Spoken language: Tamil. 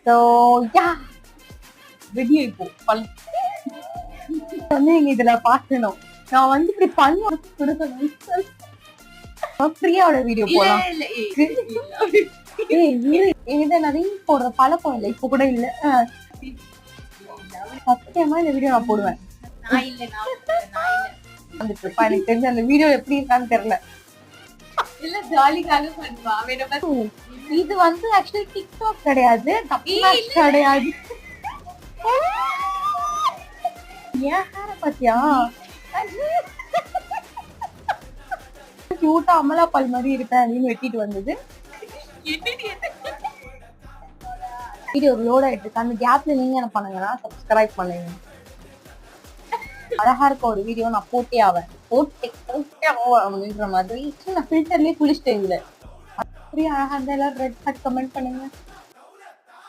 ஸோ யா வெளியே இப்போ வந்து நீங்க இதுல பாக்கணும். நான் வந்து இப்படி பண்ண பிரியாவோட வீடியோ போலாம். இதை நிறைய போடுற பழக்கம் இல்லை, இப்ப கூட இல்ல. சத்தியமா இந்த வீடியோ நான் போடுவேன். வந்துட்டு இருப்பா, எனக்கு தெரிஞ்ச அந்த வீடியோ எப்படி இருக்கான்னு தெரியல. இது வந்து ஆக்சுவலி டிக்டாக் கிடையாது, கிடையாது. ஏன் ஹேர பாத்தியா? கியூட்டா அமலா பால் மாதிரி இருப்பேன் அப்படின்னு வெட்டிட்டு வந்தது. வீடியோ லோட் ஆயிட்டு இருக்கு. அந்த கேப்ல நீங்க என்ன பண்ணுங்கன்னா சப்ஸ்கிரைப் பண்ணுங்க. அழகா இருக்க ஒரு வீடியோ நான் போட்டே ஆவேன் அப்படின்ற மாதிரி நான் ஃபில்டர்லயே குளிச்சுட்டேன். இதுல அப்படியே அழகா இருந்தா எல்லாரும் ரெட் ஹார்ட் கமெண்ட் பண்ணுங்க.